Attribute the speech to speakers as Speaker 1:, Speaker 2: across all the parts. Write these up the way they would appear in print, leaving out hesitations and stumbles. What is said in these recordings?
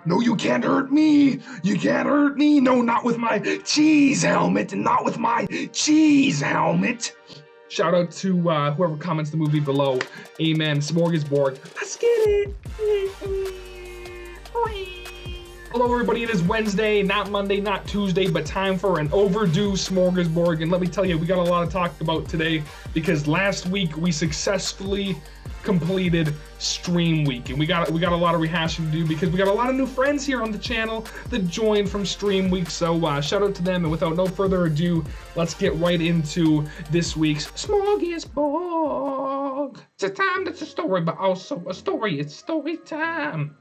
Speaker 1: No, you can't hurt me. You can't hurt me. No, not with my cheese helmet. Not with my cheese helmet. Shout out to whoever comments the movie below. Amen. Smorgasborg. Let's get it. Hello, everybody. It is Wednesday, not Monday, not Tuesday, but time for an overdue Smorgasborg. And let me tell you, we got a lot to talk about today because last week we successfully completed stream week, and we got a lot of rehashing to do because we got a lot of new friends here on the channel that joined from stream week. So shout out to them, and without no further ado, let's get right into this week's Smorgasborg. It's a time that's a story, but also a story. It's story time.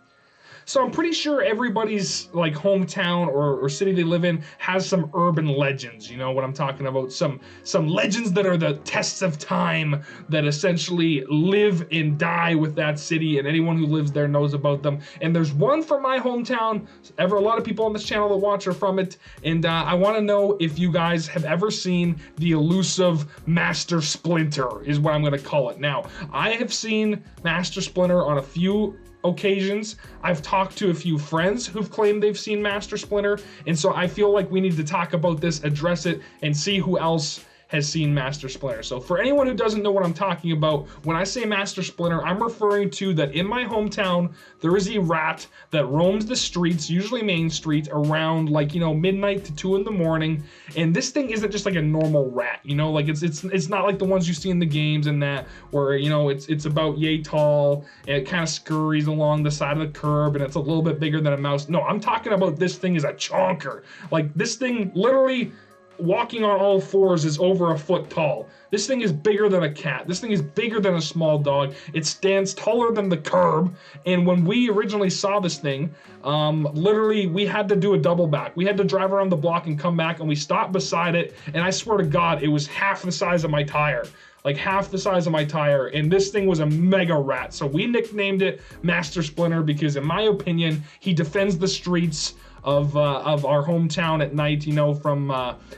Speaker 1: So I'm pretty sure everybody's like hometown or city they live in has some urban legends. You know what I'm talking about? Some legends that are the tests of time that essentially live and die with that city, and anyone who lives there knows about them. And there's one from my hometown. A lot of people on this channel that watch are from it, and I want to know if you guys have ever seen the elusive Master Splinter, is what I'm going to call it. Now, I have seen Master Splinter on a few occasions. I've talked to a few friends who've claimed they've seen Master Splinter, and so I feel like we need to talk about this, address it, and see who else has seen Master Splinter. So for anyone who doesn't know what I'm talking about, when I say Master Splinter, I'm referring to that in my hometown, there is a rat that roams the streets, usually Main Street, around like, you know, midnight to 2 in the morning. And this thing isn't just like a normal rat, you know, like it's not like the ones you see in the games and that, where, you know, it's about yay tall, and it kind of scurries along the side of the curb, and it's a little bit bigger than a mouse. No, I'm talking about this thing is a chonker. Like, this thing literally walking on all fours is over a foot tall. This thing is bigger than a cat. This thing is bigger than a small dog. It stands taller than the curb. And when we originally saw this thing, literally we had to do a double back. We had to drive around the block and come back, and we stopped beside it. And I swear to God, it was half the size of my tire. Like half the size of my tire, and this thing was a mega rat. So we nicknamed it Master Splinter because, in my opinion, he defends the streets of our hometown at night, you know, from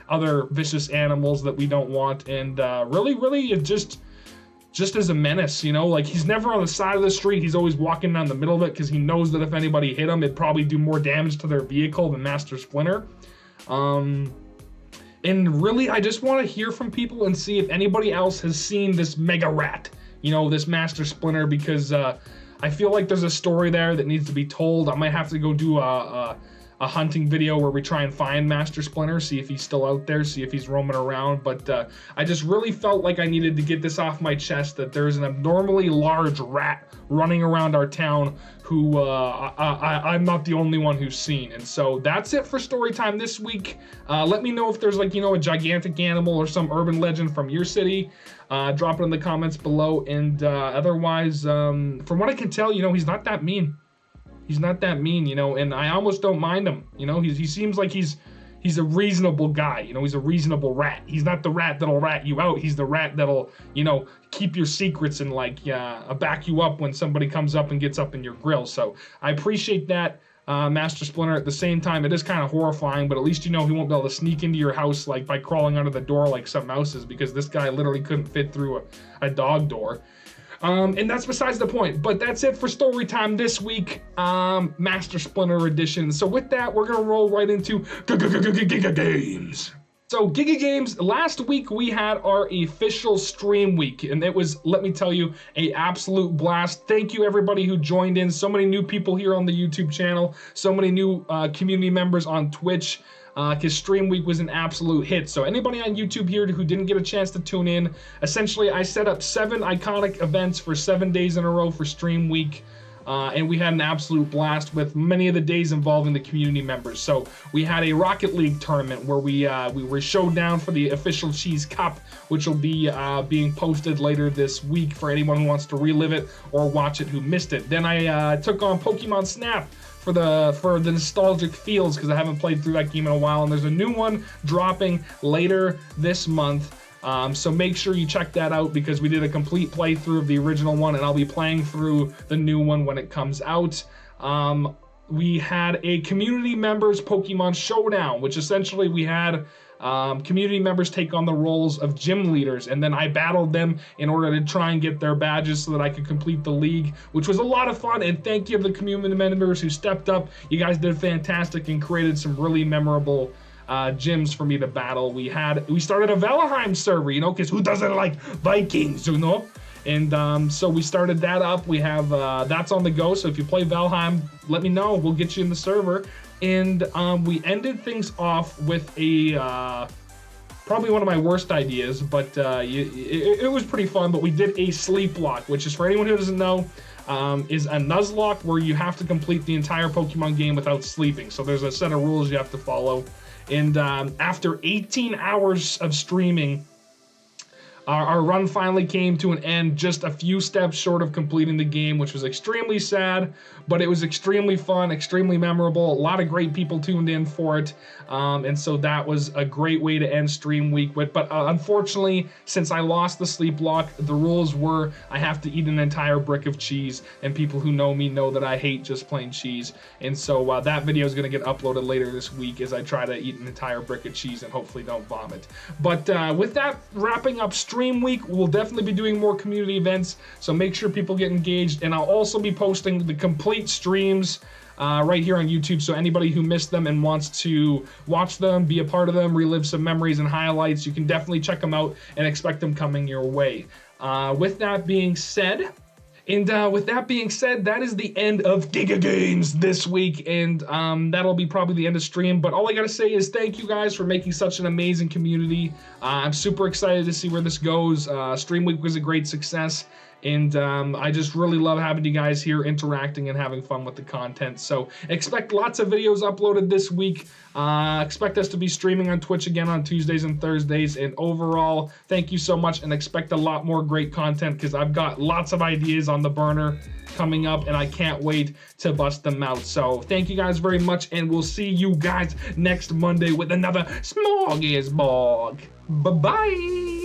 Speaker 1: other vicious animals that we don't want, and really it just as a menace, you know, like he's never on the side of the street. He's always walking down the middle of it because he knows that if anybody hit him, it'd probably do more damage to their vehicle than Master Splinter. And really, I just want to hear from people and see if anybody else has seen this mega rat, you know, this Master Splinter, because I feel like there's a story there that needs to be told. I might have to go do a hunting video where we try and find Master Splinter, see if he's still out there, see if he's roaming around. But I just really felt like I needed to get this off my chest, that there's an abnormally large rat running around our town who I'm not the only one who's seen. And so that's it for story time this week. Let me know if there's, like, you know, a gigantic animal or some urban legend from your city. Drop it in the comments below. And otherwise, from what I can tell, you know, he's not that mean. He's not that mean, you know, and I almost don't mind him. You know, he seems like he's a reasonable guy. You know, he's a reasonable rat. He's not the rat that'll rat you out. He's the rat that'll, you know, keep your secrets and like back you up when somebody comes up and gets up in your grill. So I appreciate that, Master Splinter. At the same time, it is kind of horrifying, but at least you know he won't be able to sneak into your house like by crawling under the door like some mouses, because this guy literally couldn't fit through a dog door. And that's besides the point, but that's it for story time this week, Master Splinter edition. So with that, we're gonna roll right into Giga Games. So Giga Games, last week we had our official stream week, and it was, let me tell you, an absolute blast. Thank you everybody who joined in. So many new people here on the YouTube channel, so many new community members on Twitch. Because stream week was an absolute hit. So anybody on YouTube here who didn't get a chance to tune in, essentially I set up 7 iconic events for 7 days in a row for stream week. And we had an absolute blast with many of the days involving the community members. So we had a Rocket League tournament where we were showed down for the official Cheese Cup, which will be being posted later this week for anyone who wants to relive it or watch it who missed it. Then I took on Pokemon Snap for the nostalgic feels, because I haven't played through that game in a while, and there's a new one dropping later this month. So make sure you check that out, because we did a complete playthrough of the original one, and I'll be playing through the new one when it comes out. We had a community members Pokemon Showdown, which essentially we had Community members take on the roles of gym leaders, and then I battled them in order to try and get their badges so that I could complete the league, which was a lot of fun. And thank you to the community members who stepped up. You guys did fantastic and created some really memorable gyms for me to battle. We started a Valheim server, you know, because who doesn't like Vikings, you know? And so we started that up. We have that's on the go. So if you play Valheim, let me know. We'll get you in the server. And we ended things off with a probably one of my worst ideas, but it was pretty fun. But we did a sleep lock, which is, for anyone who doesn't know, is a Nuzlocke where you have to complete the entire Pokemon game without sleeping. So there's a set of rules you have to follow. And after 18 hours of streaming, our run finally came to an end, just a few steps short of completing the game, which was extremely sad, but it was extremely fun, extremely memorable. A lot of great people tuned in for it, and so that was a great way to end stream week with. But unfortunately, since I lost the sleep lock, the rules were I have to eat an entire brick of cheese, and people who know me know that I hate just plain cheese. And so that video is going to get uploaded later this week as I try to eat an entire brick of cheese and hopefully don't vomit. But with that wrapping up stream week, we'll definitely be doing more community events, so make sure people get engaged. And I'll also be posting the complete streams right here on YouTube, so anybody who missed them and wants to watch them, be a part of them, relive some memories and highlights, you can definitely check them out and expect them coming your way. With that being said, that is the end of Giga Games this week, and that'll be probably the end of stream. But all I gotta say is thank you guys for making such an amazing community. I'm super excited to see where this goes. Stream week was a great success, and I just really love having you guys here interacting and having fun with the content. So expect lots of videos uploaded this week. Expect us to be streaming on Twitch again on Tuesdays and Thursdays. And overall, thank you so much, and expect a lot more great content, because I've got lots of ideas on the burner coming up, and I can't wait to bust them out. So thank you guys very much, and we'll see you guys next Monday with another Smorgasborg. Bye-bye.